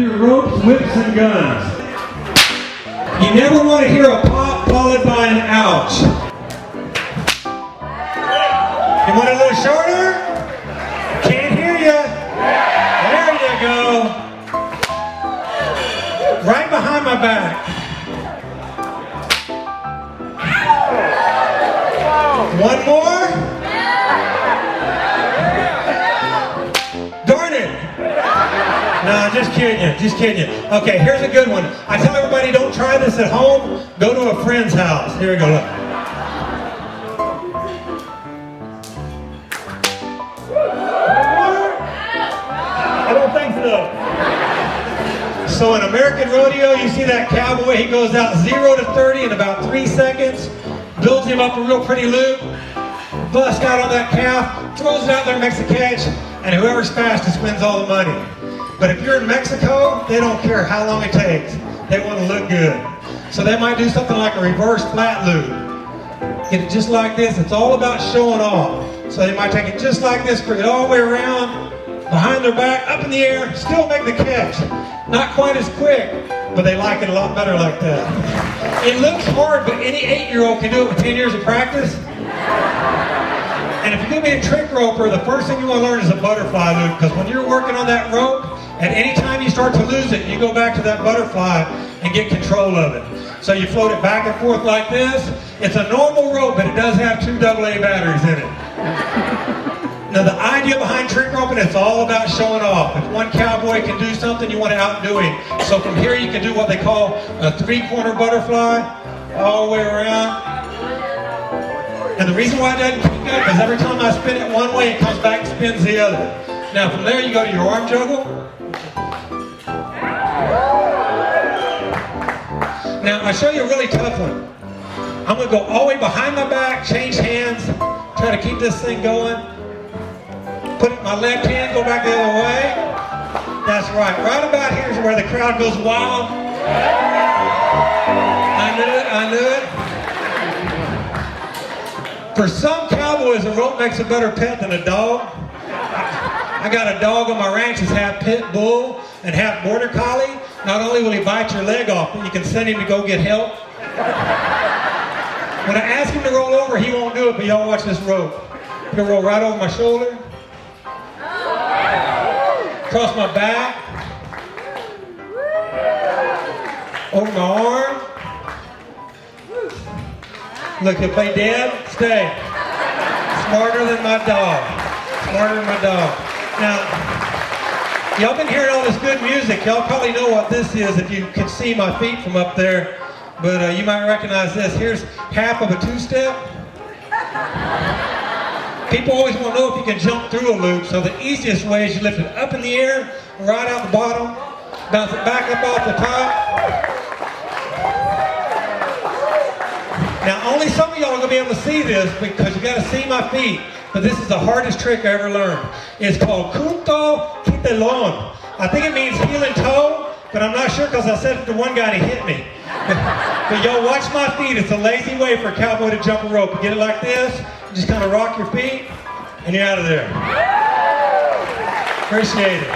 do ropes, whips, and guns. You never want to hear a pop followed by an ouch. You want it a little shorter? Can't hear you. There you go. Right behind my back. One more. Darn it. No, just kidding you. Just kidding you. Okay, here's a good one. I tell everybody, don't try this at home. Go to a friend's house. Here we go. Look. I don't think so. So in American rodeo, you see that cowboy, he goes out 0 to 30 in about 3 seconds, builds him up a real pretty loop, busts out on that calf, throws it out there, makes a catch, and whoever's fastest wins all the money. But if you're in Mexico, they don't care how long it takes. They want to look good. So they might do something like a reverse flat loop. Get it just like this. It's all about showing off. So they might take it just like this, bring it all the way around, behind their back, up in the air, still make the catch. Not quite as quick, but they like it a lot better like that. It looks hard, but any 8-year-old can do it with 10 years of practice. And if you're going to be a trick roper, the first thing you want to learn is a butterfly loop, because when you're working on that rope, and any time you start to lose it, you go back to that butterfly and get control of it. So you float it back and forth like this. It's a normal rope, but it does have 2 AA batteries in it. Now the idea behind trick roping, it's all about showing off. If one cowboy can do something, you want to outdo him. So from here you can do what they call a 3-corner butterfly, all the way around. And the reason why it doesn't keep good, because every time I spin it one way, it comes back and spins the other. Now from there you go to your arm juggle. Now I'll show you a really tough one. I'm going to go all the way behind my back, change hands, try to keep this thing going. Put it in my left hand, go back the other way. That's right. Right about here is where the crowd goes wild. I knew it. For some cowboys, a rope makes a better pet than a dog. I got a dog on my ranch that's half pit bull and half border collie. Not only will he bite your leg off, but you can send him to go get help. When I ask him to roll over, he won't do it, but y'all watch this rope. He'll roll right over my shoulder, across my back, over my arm. Look, he'll play dead, stay. Smarter than my dog. Smarter than my dog. Now, y'all been hearing all this good music. Y'all probably know what this is if you can see my feet from up there. But you might recognize this. Here's half of a 2-step. People always want to know if you can jump through a loop. So the easiest way is you lift it up in the air, right out the bottom, bounce it back up off the top. Now only some of y'all are going to be able to see this because you got to see my feet. But this is the hardest trick I ever learned. It's called Punto Quitelon. I think it means heel and toe, but I'm not sure because I said it to one guy and he hit me. But y'all watch my feet. It's a lazy way for a cowboy to jump a rope. You get it like this, you just kind of rock your feet, and you're out of there. Appreciate it.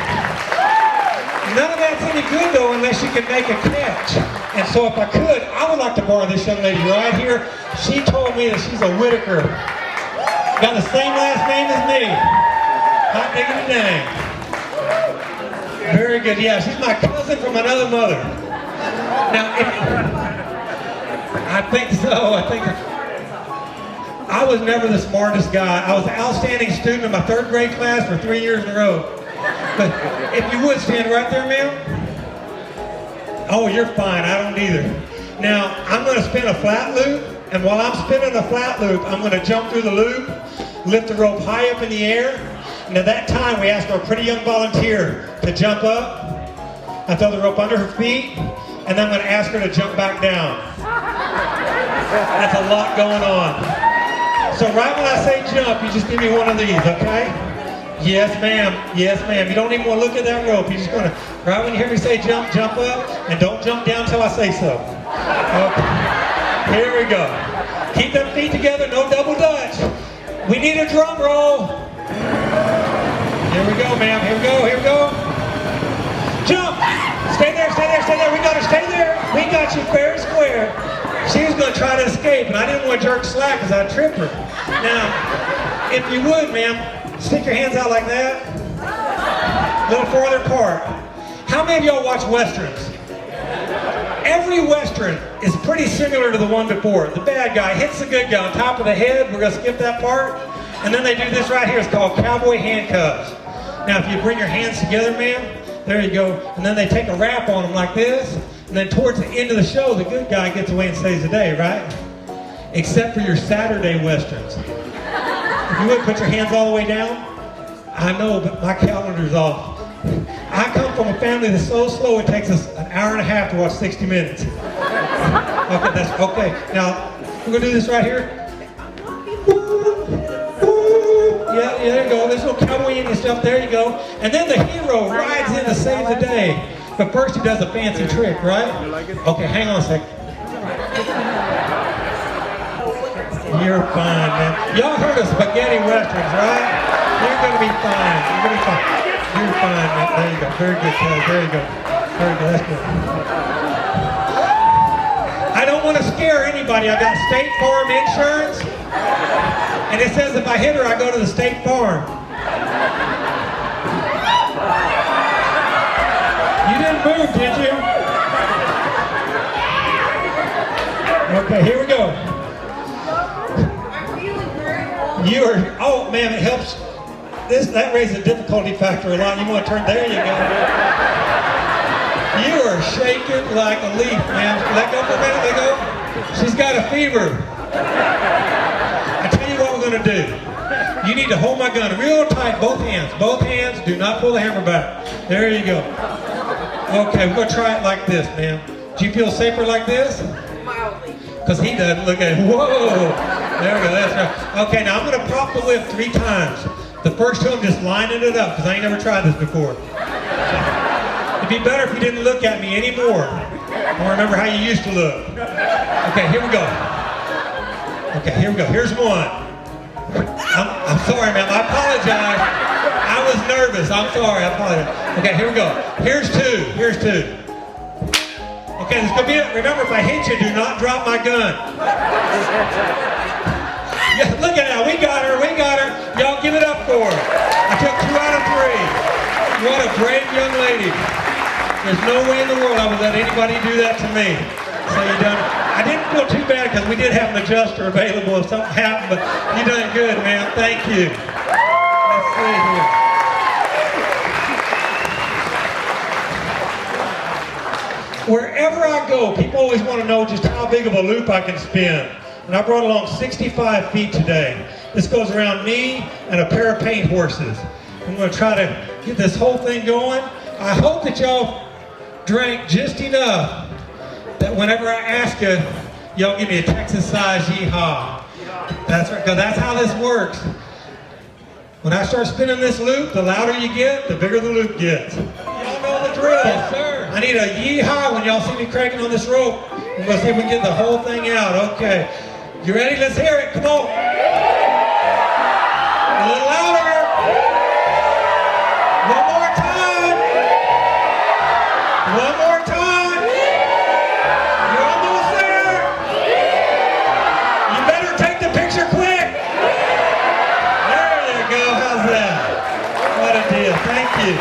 None of that's any good though unless you can make a catch. And so if I could, I would like to borrow this young lady right here. She told me that she's a Whitaker. Got the same last name as me. Hot diggity dang. Very good. Yeah, she's my cousin from another mother. Now, I think so. I was never the smartest guy. I was an outstanding student in my 3rd grade class for 3 years in a row. But if you would stand right there, ma'am. Oh, you're fine. I don't either. Now, I'm going to spin a flat loop. And while I'm spinning the flat loop, I'm going to jump through the loop, lift the rope high up in the air. And at that time, we ask our pretty young volunteer to jump up. I throw the rope under her feet. And then I'm going to ask her to jump back down. That's a lot going on. So right when I say jump, you just give me one of these, okay? Yes, ma'am. Yes, ma'am. You don't even want to look at that rope. You're just going to, right when you hear me say jump, jump up. And don't jump down until I say so. Okay. Here we go. Keep them feet together, no double dutch. We need a drum roll. Here we go, ma'am. Here we go. Here we go. Jump. got you fair and square. She was going to try to escape, and I didn't want to jerk slack because I'd trip her. Now, if you would, ma'am, stick your hands out like that. A little farther apart. How many of y'all watch Westerns? Every Western is pretty similar to the one before. The bad guy hits the good guy on top of the head. We're going to skip that part. And then they do this right here. It's called cowboy handcuffs. Now, if you bring your hands together, ma'am, there you go. And then they take a wrap on them like this. And then towards the end of the show, the good guy gets away and saves the day, right? Except for your Saturday Westerns. If you would, put your hands all the way down. I know, but my calendar's off. I come from a family that's so slow it takes us an hour and a half to watch 60 Minutes. Okay, that's okay. Now, we're going to do this right here. Yeah, there you go. There's no cowboy Indian stuff. There you go. And then the hero rides in to save the day. But first he does a fancy trick, right? Okay, hang on a second. You're fine, man. Y'all heard of spaghetti westerns, right? You're going to be fine. You're going to be fine. You're fine, man. There you go. Very good, Kelly. There you go. Very good. That's good. I don't want to scare anybody. I got State Farm insurance. And it says if I hit her, I go to the State Farm. You didn't move, did you? Okay, here we go. You are, oh man, it helps. That raises the difficulty factor a lot. You want to turn, there you go. You are shaking like a leaf, man. Let go for a minute, let go. She's got a fever. I tell you what we're going to do. You need to hold my gun real tight, both hands. Both hands, do not pull the hammer back. There you go. Okay, we're going to try it like this, ma'am. Do you feel safer like this? Mildly. Because he doesn't look at it. Whoa! There we go, that's right. Okay, now I'm going to prop the whip 3 times. The first two, I'm just lining it up because I ain't never tried this before. It'd be better if you didn't look at me anymore. Or remember how you used to look. Okay, here we go. Okay, here we go. Here's one. I'm sorry, ma'am. I apologize. I was nervous. I'm sorry. I apologize. Okay, here we go. Here's 2. Here's 2. Okay, this could be it. Remember, if I hit you, do not drop my gun. Yeah, look at that. We got her. We got her. Y'all give it up for her. I took 2 out of 3. What a brave young lady. There's no way in the world I would let anybody do that to me. So you done. I didn't feel too bad because we did have an adjuster available if something happened, but you done good, man. Thank you. Let's see here. Wherever I go, people always want to know just how big of a loop I can spin. And I brought along 65 feet today. This goes around me and a pair of paint horses. I'm going to try to get this whole thing going. I hope that y'all drank just enough that whenever I ask you, y'all give me a Texas-sized yeehaw. That's right, because that's how this works. When I start spinning this loop, the louder you get, the bigger the loop gets. Y'all know the drill. Yes, sir. I need a yeehaw when y'all see me cranking on this rope. We're going to see if we can get the whole thing out. Okay. You ready? Let's hear it. Come on. A little louder. One more time. One more time. You're almost there. You better take the picture quick. There you go. How's that? What a deal. Thank you.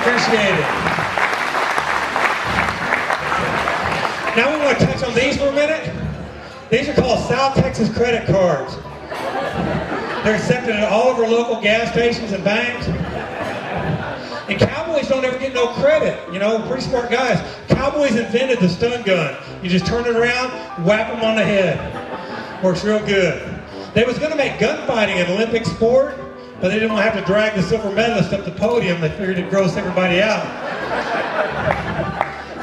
Appreciate it. Now we want to touch on these for a minute. These are called South Texas credit cards. They're accepted at all of our local gas stations and banks. And cowboys don't ever get no credit. You know, pretty smart guys. Cowboys invented the stun gun. You just turn it around, whack them on the head. Works real good. They was going to make gunfighting an Olympic sport, but they didn't want to have to drag the silver medalist up the podium. They figured it'd gross everybody out.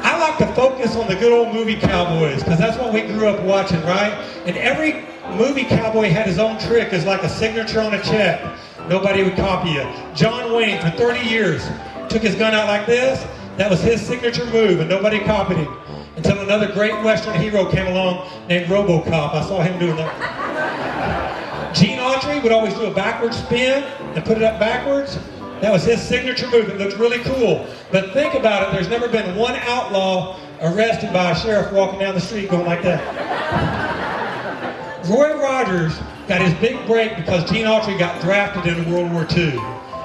I like to focus on the good old movie cowboys, because that's what we grew up watching, right? And every movie cowboy had his own trick. It's like a signature on a check. Nobody would copy it. John Wayne, for 30 years, took his gun out like this. That was his signature move, and nobody copied him. Until another great Western hero came along named RoboCop. I saw him doing that. Gene Autry would always do a backward spin and put it up backwards. That was his signature move. It looked really cool. But think about it, there's never been one outlaw arrested by a sheriff walking down the street going like that. Roy Rogers got his big break because Gene Autry got drafted into World War II.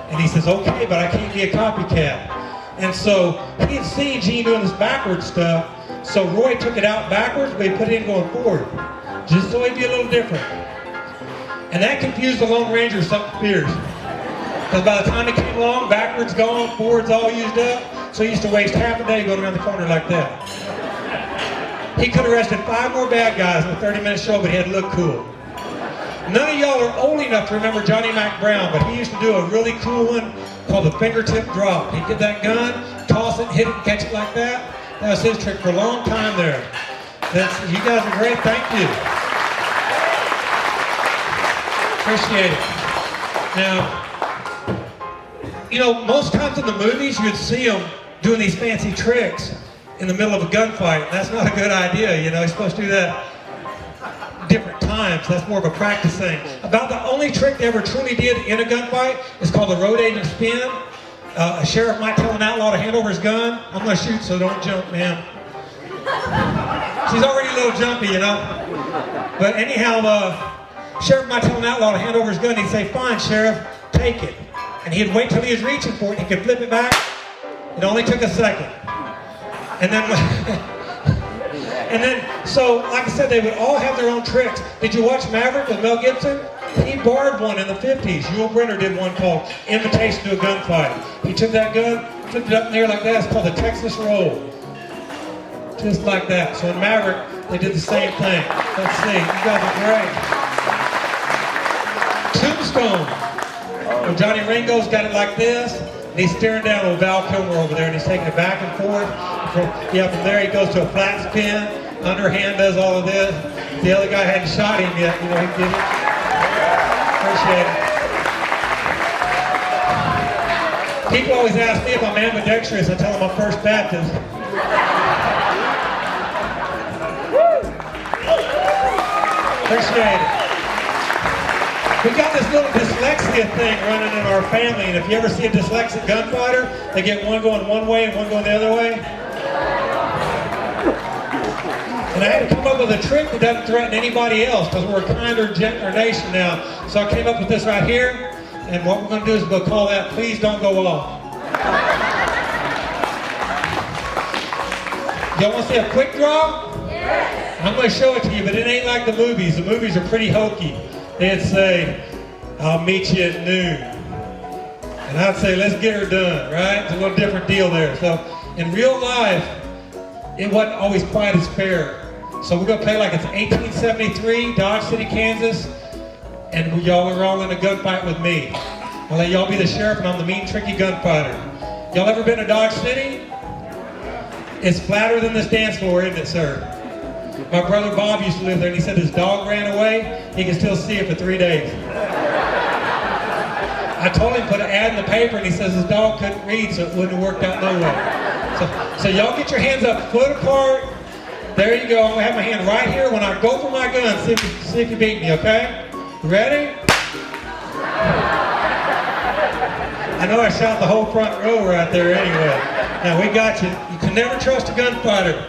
And he says, okay, but I can't be a copycat. And so he had seen Gene doing this backwards stuff, so Roy took it out backwards, but he put it in going forward, just so he'd be a little different. And that confused the Lone Ranger something fierce. Because by the time he came along, backwards gone, forwards all used up, so he used to waste half a day going around the corner like that. He could have arrested 5 more bad guys in a 30-minute show, but he had to look cool. None of y'all are old enough to remember Johnny Mac Brown, but he used to do a really cool one called the fingertip drop. He'd get that gun, toss it, hit it, and catch it like that. That was his trick for a long time there. You guys are great, thank you. Appreciate it. Now, you know, most times in the movies you'd see them doing these fancy tricks in the middle of a gunfight. That's not a good idea, you know, you're supposed to do that different times. That's more of a practice thing. About the only trick they ever truly did in a gunfight is called the road agent spin. A sheriff might tell an outlaw to hand over his gun. I'm going to shoot, so don't jump, man. She's already a little jumpy, you know. But anyhow, sheriff might tell an outlaw to hand over his gun. He'd say, fine, sheriff, take it. And he'd wait till he was reaching for it. He could flip it back. It only took a second. And then... so, like I said, they would all have their own tricks. Did you watch Maverick with Mel Gibson? He borrowed one in the 50s. Yul Brynner did one called Invitation to a Gunfight. He took that gun, flipped it up in the air like that. It's called the Texas Roll. Just like that. So in Maverick, they did the same thing. Let's see. You guys are great. Tombstone. Well, Johnny Ringo's got it like this. And he's staring down with Val Kilmer over there, and he's taking it back and forth. From there he goes to a flat spin. Underhand does all of this. The other guy hadn't shot him yet. You know, he did it. Appreciate it. People always ask me if I'm ambidextrous. I tell them I'm First Baptist. Appreciate it. We got this little dyslexia thing running in our family, and if you ever see a dyslexic gunfighter, they get one going one way and one going the other way. And I had to come up with a trick that doesn't threaten anybody else, because we're a kinder, gentler nation now. So I came up with this right here, and what we're going to do is we'll call that Please Don't Go Off. Y'all want to see a quick draw? Yes. I'm going to show it to you, but it ain't like the movies. The movies are pretty hokey. They'd say, I'll meet you at noon. And I'd say, let's get her done, right? It's a little different deal there. So in real life, it wasn't always quite as fair. So we're going to play like it's 1873, Dodge City, Kansas, and y'all are all in a gunfight with me. I'll let y'all be the sheriff, and I'm the mean, tricky gunfighter. Y'all ever been to Dodge City? It's flatter than this dance floor, isn't it, sir? My brother Bob used to live there, and he said his dog ran away. He can still see it for 3 days. I told him to put an ad in the paper, and he says his dog couldn't read, so it wouldn't have worked out no way. So y'all get your hands up, foot apart. There you go. I'm going to have my hand right here. When I go for my gun, see if you beat me, okay? Ready? I know I shot the whole front row right there anyway. Now, we got you. You can never trust a gunfighter.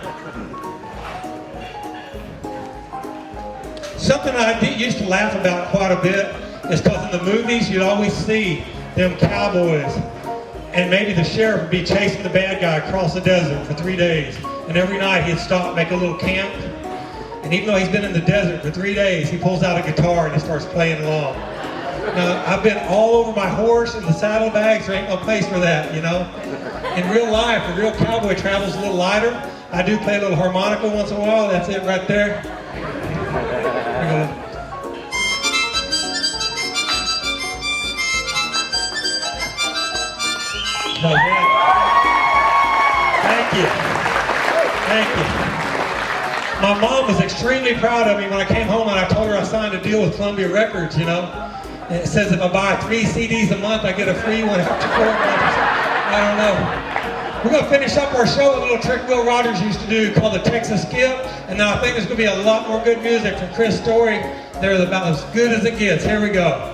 Something I used to laugh about quite a bit is because in the movies, you'd always see them cowboys. And maybe the sheriff would be chasing the bad guy across the desert for 3 days. And every night he'd stop, make a little camp. And even though he's been in the desert for 3 days, he pulls out a guitar and he starts playing along. Now, I've been all over my horse and the saddlebags. There ain't no place for that, you know. In real life, a real cowboy travels a little lighter. I do play a little harmonica once in a while. That's it right there. Here we go. Thank you. Thank you. My mom was extremely proud of me when I came home and I told her I signed a deal with Columbia Records, you know. And it says if I buy 3 CDs a month, I get a free one after 4 months. I don't know. We're going to finish up our show with a little trick Will Rogers used to do called the Texas Skip. And now I think there's going to be a lot more good music from Chris Story. They're about as good as it gets. Here we go.